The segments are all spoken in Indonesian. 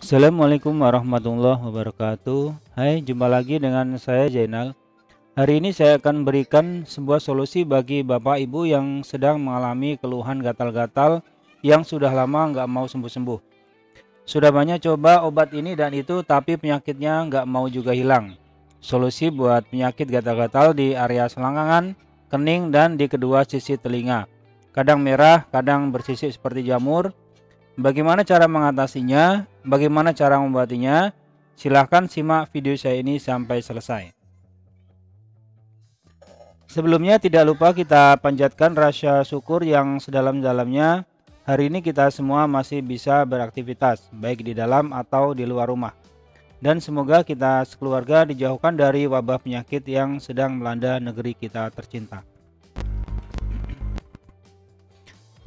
Assalamualaikum warahmatullahi wabarakatuh. Hai, jumpa lagi dengan saya Zainal. Hari ini saya akan berikan sebuah solusi bagi Bapak Ibu yang sedang mengalami keluhan gatal-gatal yang sudah lama nggak mau sembuh-sembuh. Sudah banyak coba obat ini dan itu, tapi penyakitnya nggak mau juga hilang. Solusi buat penyakit gatal-gatal di area selangkangan, kening, dan di kedua sisi telinga. Kadang merah, kadang bersisik seperti jamur. Bagaimana cara mengatasinya? Bagaimana cara membuatnya? Silahkan simak video saya ini sampai selesai. Sebelumnya tidak lupa kita panjatkan rasa syukur yang sedalam-dalamnya. Hari ini kita semua masih bisa beraktivitas, baik di dalam atau di luar rumah. Dan semoga kita sekeluarga dijauhkan dari wabah penyakit yang sedang melanda negeri kita tercinta.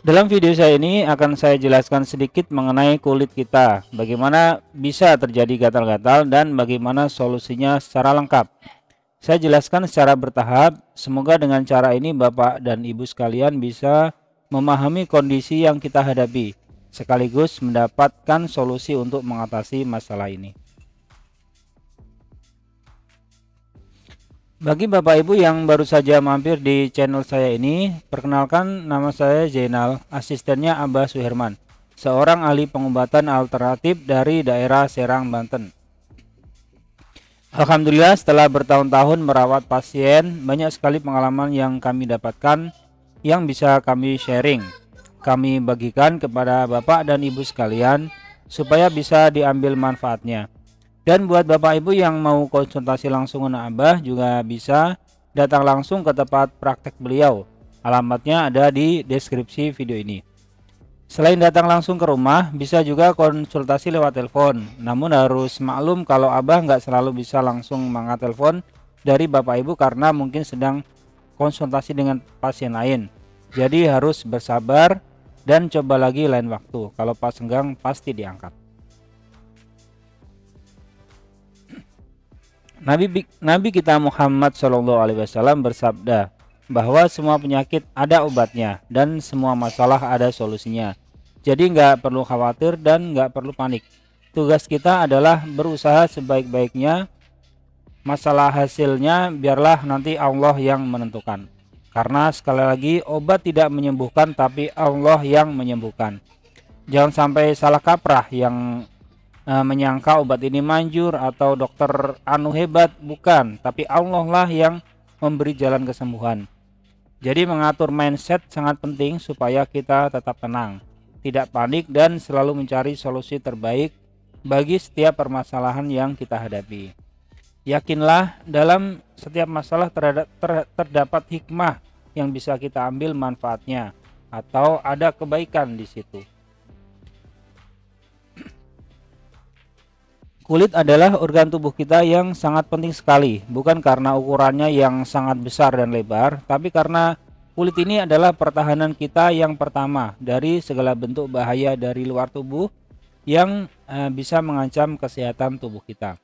Dalam video saya ini akan saya jelaskan sedikit mengenai kulit kita, bagaimana bisa terjadi gatal-gatal dan bagaimana solusinya secara lengkap. Saya jelaskan secara bertahap, semoga dengan cara ini Bapak dan Ibu sekalian bisa memahami kondisi yang kita hadapi, sekaligus mendapatkan solusi untuk mengatasi masalah ini. Bagi Bapak Ibu yang baru saja mampir di channel saya ini, perkenalkan nama saya Zainal, asistennya Abah Suherman, seorang ahli pengobatan alternatif dari daerah Serang, Banten. Alhamdulillah setelah bertahun-tahun merawat pasien, banyak sekali pengalaman yang kami dapatkan yang bisa kami sharing. Kami bagikan kepada Bapak dan Ibu sekalian supaya bisa diambil manfaatnya. Dan buat Bapak Ibu yang mau konsultasi langsung dengan Abah juga bisa datang langsung ke tempat praktek beliau. Alamatnya ada di deskripsi video ini. Selain datang langsung ke rumah, bisa juga konsultasi lewat telepon. Namun harus maklum kalau Abah nggak selalu bisa langsung mengangkat telepon dari Bapak Ibu karena mungkin sedang konsultasi dengan pasien lain. Jadi harus bersabar dan coba lagi lain waktu. Kalau pas senggang pasti diangkat. Nabi kita Muhammad SAW bersabda bahwa semua penyakit ada obatnya dan semua masalah ada solusinya. Jadi nggak perlu khawatir dan nggak perlu panik. Tugas kita adalah berusaha sebaik-baiknya. Masalah hasilnya biarlah nanti Allah yang menentukan. Karena sekali lagi obat tidak menyembuhkan, tapi Allah yang menyembuhkan. Jangan sampai salah kaprah yang menyangka obat ini manjur atau dokter anu hebat, bukan, tapi Allah lah yang memberi jalan kesembuhan. Jadi mengatur mindset sangat penting supaya kita tetap tenang, tidak panik dan selalu mencari solusi terbaik bagi setiap permasalahan yang kita hadapi. Yakinlah dalam setiap masalah terdapat hikmah yang bisa kita ambil manfaatnya atau ada kebaikan di situ. Kulit adalah organ tubuh kita yang sangat penting sekali, bukan karena ukurannya yang sangat besar dan lebar, tapi karena kulit ini adalah pertahanan kita yang pertama dari segala bentuk bahaya dari luar tubuh yang bisa mengancam kesehatan tubuh kita.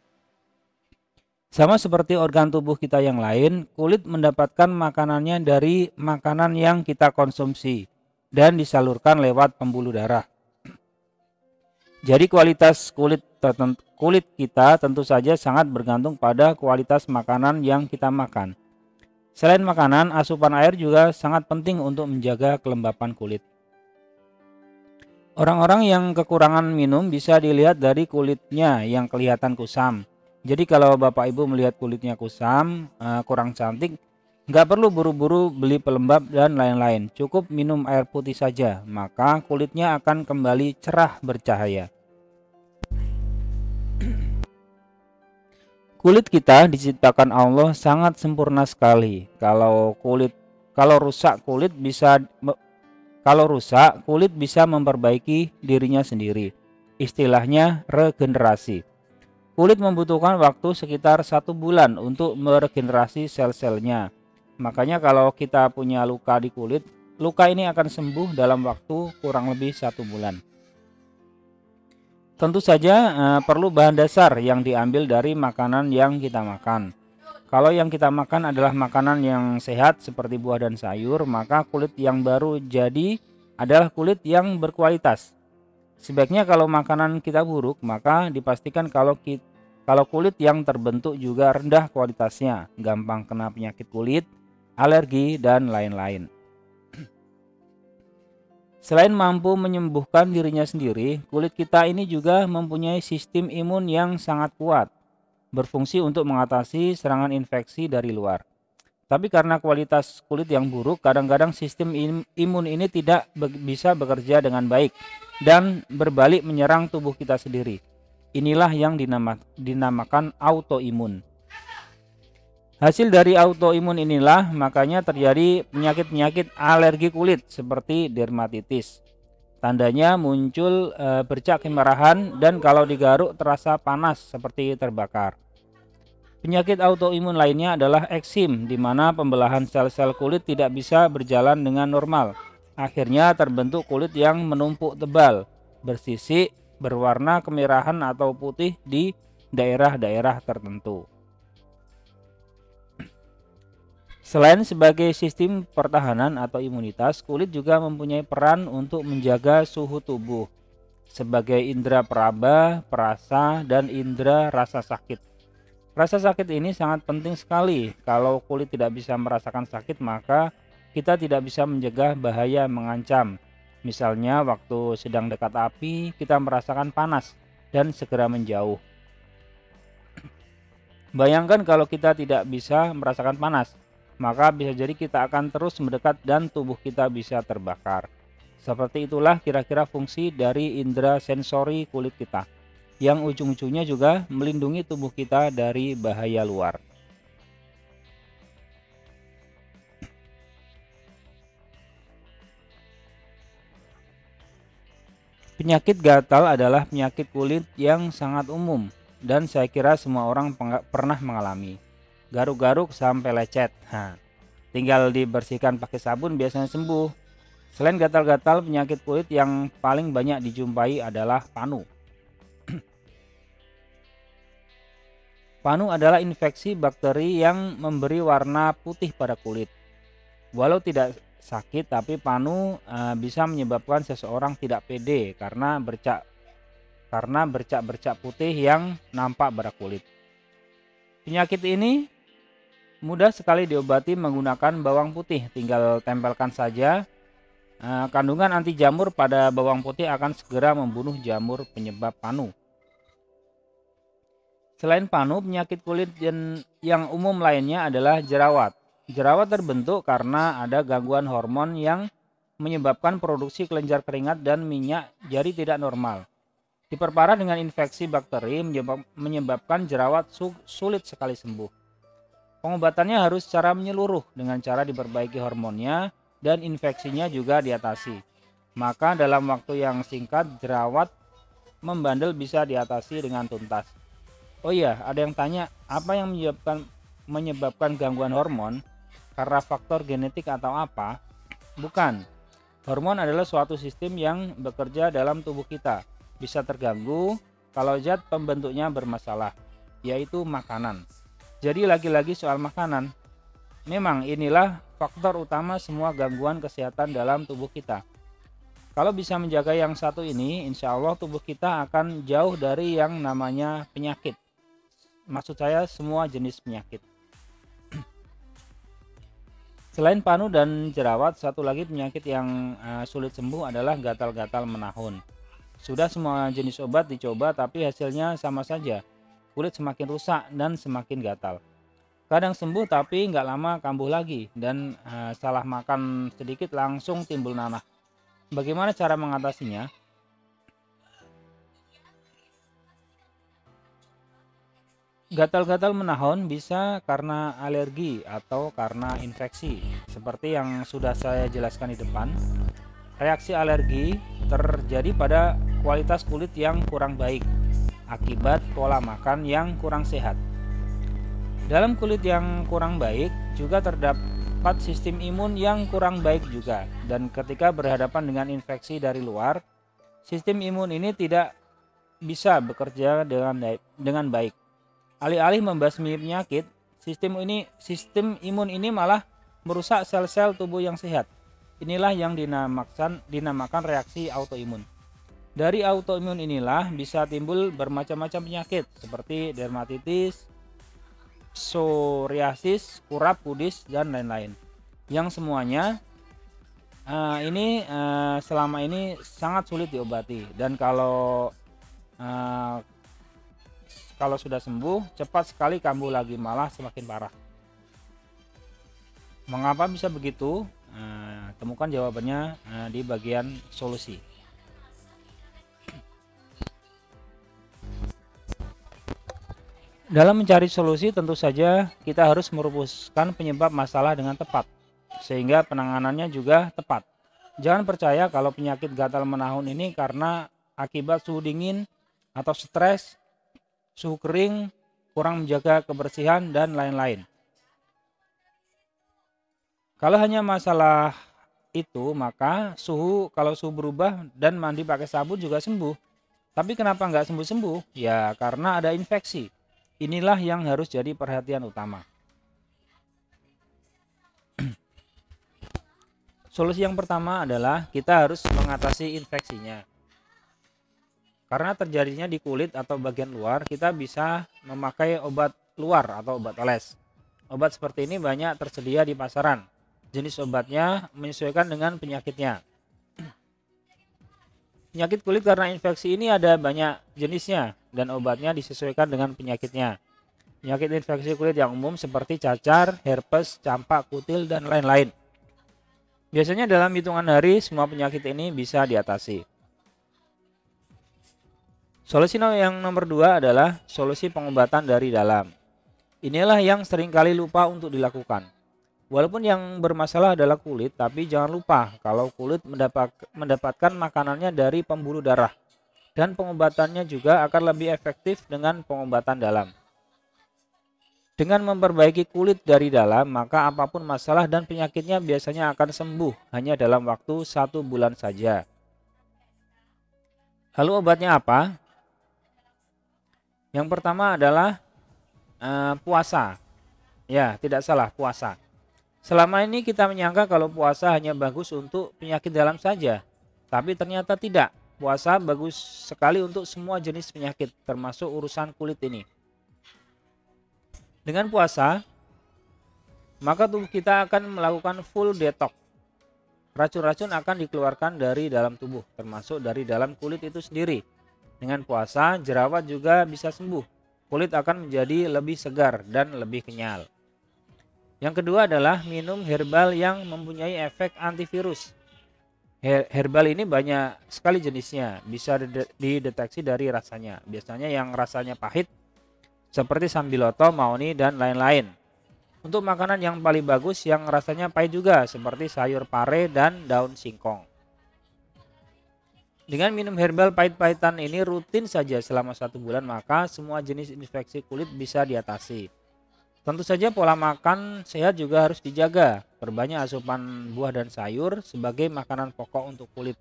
Sama seperti organ tubuh kita yang lain, kulit mendapatkan makanannya dari makanan yang kita konsumsi dan disalurkan lewat pembuluh darah. Jadi kualitas kulit kita tentu saja sangat bergantung pada kualitas makanan yang kita makan. Selain makanan, asupan air juga sangat penting untuk menjaga kelembapan kulit. Orang-orang yang kekurangan minum bisa dilihat dari kulitnya yang kelihatan kusam. Jadi kalau Bapak Ibu melihat kulitnya kusam, kurang cantik, nggak perlu buru-buru beli pelembab dan lain-lain. Cukup minum air putih saja, maka kulitnya akan kembali cerah bercahaya. Kulit kita diciptakan Allah sangat sempurna sekali. Kalau rusak kulit bisa memperbaiki dirinya sendiri. Istilahnya regenerasi. Kulit membutuhkan waktu sekitar 1 bulan untuk meregenerasi sel-selnya. Makanya kalau kita punya luka di kulit, luka ini akan sembuh dalam waktu kurang lebih 1 bulan. Tentu saja perlu bahan dasar yang diambil dari makanan yang kita makan. Kalau yang kita makan adalah makanan yang sehat seperti buah dan sayur, maka kulit yang baru jadi adalah kulit yang berkualitas. Sebaiknya kalau makanan kita buruk, maka dipastikan kalau kulit yang terbentuk juga rendah kualitasnya, gampang kena penyakit kulit, alergi, dan lain-lain. Selain mampu menyembuhkan dirinya sendiri, kulit kita ini juga mempunyai sistem imun yang sangat kuat, berfungsi untuk mengatasi serangan infeksi dari luar. Tapi karena kualitas kulit yang buruk, kadang-kadang sistem imun ini tidak bisa bekerja dengan baik dan berbalik menyerang tubuh kita sendiri. Inilah yang dinamakan autoimun. Hasil dari autoimun inilah makanya terjadi penyakit-penyakit alergi kulit seperti dermatitis. Tandanya muncul bercak kemerahan dan kalau digaruk terasa panas seperti terbakar. Penyakit autoimun lainnya adalah eksim, di mana pembelahan sel-sel kulit tidak bisa berjalan dengan normal. Akhirnya terbentuk kulit yang menumpuk tebal, bersisik, berwarna kemerahan atau putih di daerah-daerah tertentu. Selain sebagai sistem pertahanan atau imunitas, kulit juga mempunyai peran untuk menjaga suhu tubuh sebagai indera peraba, perasa, dan indera rasa sakit. Rasa sakit ini sangat penting sekali. Kalau kulit tidak bisa merasakan sakit, maka kita tidak bisa mencegah bahaya mengancam. Misalnya waktu sedang dekat api, kita merasakan panas dan segera menjauh. Bayangkan kalau kita tidak bisa merasakan panas, maka bisa jadi kita akan terus mendekat dan tubuh kita bisa terbakar. Seperti itulah kira-kira fungsi dari indera sensori kulit kita, yang ujung-ujungnya juga melindungi tubuh kita dari bahaya luar. Penyakit gatal adalah penyakit kulit yang sangat umum dan saya kira semua orang pernah mengalami. Garuk-garuk sampai lecet. Tinggal dibersihkan pakai sabun biasanya sembuh. Selain gatal-gatal, penyakit kulit yang paling banyak dijumpai adalah panu. Panu adalah infeksi bakteri yang memberi warna putih pada kulit. Walau tidak sakit, tapi panu bisa menyebabkan seseorang tidak pede karena bercak-bercak putih yang nampak pada kulit. Penyakit ini mudah sekali diobati menggunakan bawang putih, tinggal tempelkan saja. Kandungan anti jamur pada bawang putih akan segera membunuh jamur penyebab panu. Selain panu, penyakit kulit yang umum lainnya adalah jerawat. Jerawat terbentuk karena ada gangguan hormon yang menyebabkan produksi kelenjar keringat dan minyak jadi tidak normal. Diperparah dengan infeksi bakteri menyebabkan jerawat sulit sekali sembuh. Pengobatannya harus secara menyeluruh dengan cara diperbaiki hormonnya dan infeksinya juga diatasi. Maka dalam waktu yang singkat jerawat membandel bisa diatasi dengan tuntas. Oh iya, ada yang tanya, apa yang menyebabkan gangguan hormon? Karena faktor genetik atau apa? Bukan. Hormon adalah suatu sistem yang bekerja dalam tubuh kita. Bisa terganggu kalau zat pembentuknya bermasalah, yaitu makanan. Jadi lagi-lagi soal makanan. Memang inilah faktor utama semua gangguan kesehatan dalam tubuh kita. Kalau bisa menjaga yang satu ini, insya Allah tubuh kita akan jauh dari yang namanya penyakit. Maksud saya semua jenis penyakit. Selain panu dan jerawat, satu lagi penyakit yang sulit sembuh adalah gatal-gatal menahun. Sudah semua jenis obat dicoba tapi hasilnya sama saja. Kulit semakin rusak dan semakin gatal. Kadang sembuh tapi nggak lama kambuh lagi dan salah makan sedikit langsung timbul nanah. Bagaimana cara mengatasinya? Gatal-gatal menahun bisa karena alergi atau karena infeksi. Seperti yang sudah saya jelaskan di depan, reaksi alergi terjadi pada kualitas kulit yang kurang baik akibat pola makan yang kurang sehat. Dalam kulit yang kurang baik juga terdapat sistem imun yang kurang baik juga, dan ketika berhadapan dengan infeksi dari luar, sistem imun ini tidak bisa bekerja dengan baik. Alih-alih membasmi penyakit, sistem imun ini malah merusak sel-sel tubuh yang sehat. Inilah yang dinamakan reaksi autoimun. Dari autoimun inilah bisa timbul bermacam-macam penyakit seperti dermatitis, psoriasis, kurap, kudis, dan lain-lain. Yang semuanya ini selama ini sangat sulit diobati, dan eh, kalau sudah sembuh cepat sekali kambuh lagi, malah semakin parah. Mengapa bisa begitu? Temukan jawabannya di bagian solusi. Dalam mencari solusi tentu saja kita harus merumuskan penyebab masalah dengan tepat, sehingga penanganannya juga tepat. Jangan percaya kalau penyakit gatal menahun ini karena akibat suhu dingin atau stres, suhu kering, kurang menjaga kebersihan, dan lain-lain. Kalau hanya masalah itu, maka kalau suhu berubah dan mandi pakai sabun juga sembuh. Tapi kenapa nggak sembuh-sembuh? Ya karena ada infeksi. Inilah yang harus jadi perhatian utama. Solusi yang pertama adalah kita harus mengatasi infeksinya. Karena terjadinya di kulit atau bagian luar, kita bisa memakai obat luar atau obat oles. Obat seperti ini banyak tersedia di pasaran. Jenis obatnya menyesuaikan dengan penyakitnya. Penyakit kulit karena infeksi ini ada banyak jenisnya dan obatnya disesuaikan dengan penyakitnya. Penyakit infeksi kulit yang umum seperti cacar, herpes, campak, kutil, dan lain-lain. Biasanya dalam hitungan hari semua penyakit ini bisa diatasi. Solusi yang nomor 2 adalah solusi pengobatan dari dalam. Inilah yang seringkali lupa untuk dilakukan. Walaupun yang bermasalah adalah kulit, tapi jangan lupa kalau kulit mendapatkan makanannya dari pembuluh darah. Dan pengobatannya juga akan lebih efektif dengan pengobatan dalam. Dengan memperbaiki kulit dari dalam, maka apapun masalah dan penyakitnya biasanya akan sembuh hanya dalam waktu 1 bulan saja. Lalu obatnya apa? Yang pertama adalah puasa. Ya, tidak salah, puasa. Selama ini kita menyangka kalau puasa hanya bagus untuk penyakit dalam saja. Tapi ternyata tidak. Puasa bagus sekali untuk semua jenis penyakit, termasuk urusan kulit ini. Dengan puasa, maka tubuh kita akan melakukan full detox. Racun-racun akan dikeluarkan dari dalam tubuh, termasuk dari dalam kulit itu sendiri. Dengan puasa, jerawat juga bisa sembuh. Kulit akan menjadi lebih segar dan lebih kenyal. Yang kedua adalah minum herbal yang mempunyai efek antivirus. Herbal ini banyak sekali jenisnya, bisa dideteksi dari rasanya. Biasanya yang rasanya pahit seperti sambiloto, mauni, dan lain-lain. Untuk makanan yang paling bagus yang rasanya pahit juga seperti sayur pare dan daun singkong. Dengan minum herbal pahit-pahitan ini rutin saja selama 1 bulan, maka semua jenis infeksi kulit bisa diatasi. Tentu saja pola makan sehat juga harus dijaga. Perbanyak asupan buah dan sayur sebagai makanan pokok untuk kulit.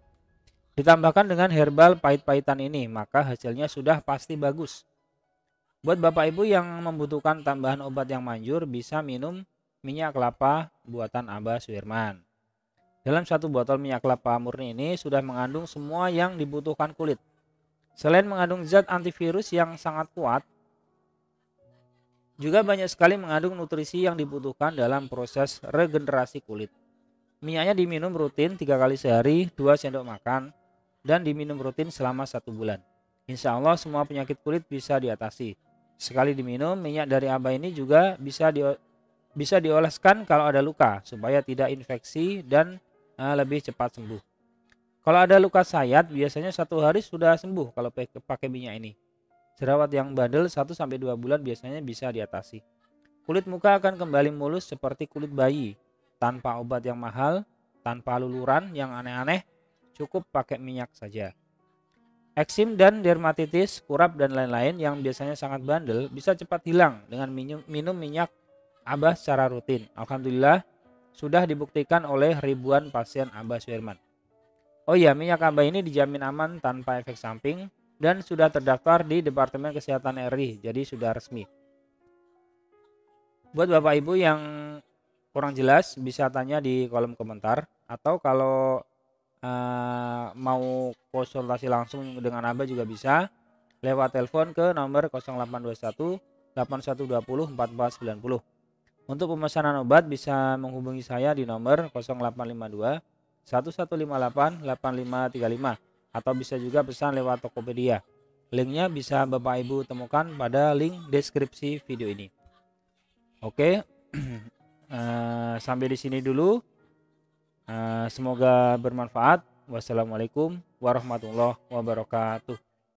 Ditambahkan dengan herbal pahit-pahitan ini, maka hasilnya sudah pasti bagus. Buat Bapak Ibu yang membutuhkan tambahan obat yang manjur, bisa minum minyak kelapa buatan Abah Suirman. Dalam 1 botol minyak kelapa murni ini sudah mengandung semua yang dibutuhkan kulit. Selain mengandung zat antivirus yang sangat kuat, juga banyak sekali mengandung nutrisi yang dibutuhkan dalam proses regenerasi kulit. Minyaknya diminum rutin 3 kali sehari, 2 sendok makan, dan diminum rutin selama 1 bulan. Insya Allah semua penyakit kulit bisa diatasi. Sekali diminum, minyak dari Abah ini juga bisa dioleskan kalau ada luka, supaya tidak infeksi dan lebih cepat sembuh. Kalau ada luka sayat, biasanya 1 hari sudah sembuh kalau pakai minyak ini. Jerawat yang bandel 1-2 bulan biasanya bisa diatasi. Kulit muka akan kembali mulus seperti kulit bayi, tanpa obat yang mahal, tanpa luluran yang aneh-aneh, cukup pakai minyak saja. Eksim dan dermatitis, kurap, dan lain-lain yang biasanya sangat bandel bisa cepat hilang dengan minum minyak Abah secara rutin. Alhamdulillah sudah dibuktikan oleh ribuan pasien Abah Suirman. Oh iya, minyak Abah ini dijamin aman tanpa efek samping dan sudah terdaftar di Departemen Kesehatan RI, jadi sudah resmi. Buat Bapak Ibu yang kurang jelas bisa tanya di kolom komentar, atau kalau mau konsultasi langsung dengan Abah juga bisa lewat telepon ke nomor 0821 8120 4490. Untuk pemesanan obat bisa menghubungi saya di nomor 0852 1158 8535 atau bisa juga pesan lewat Tokopedia. Linknya bisa Bapak Ibu temukan pada link deskripsi video ini. Oke, sampai di sini dulu. Semoga bermanfaat. Wassalamualaikum warahmatullahi wabarakatuh.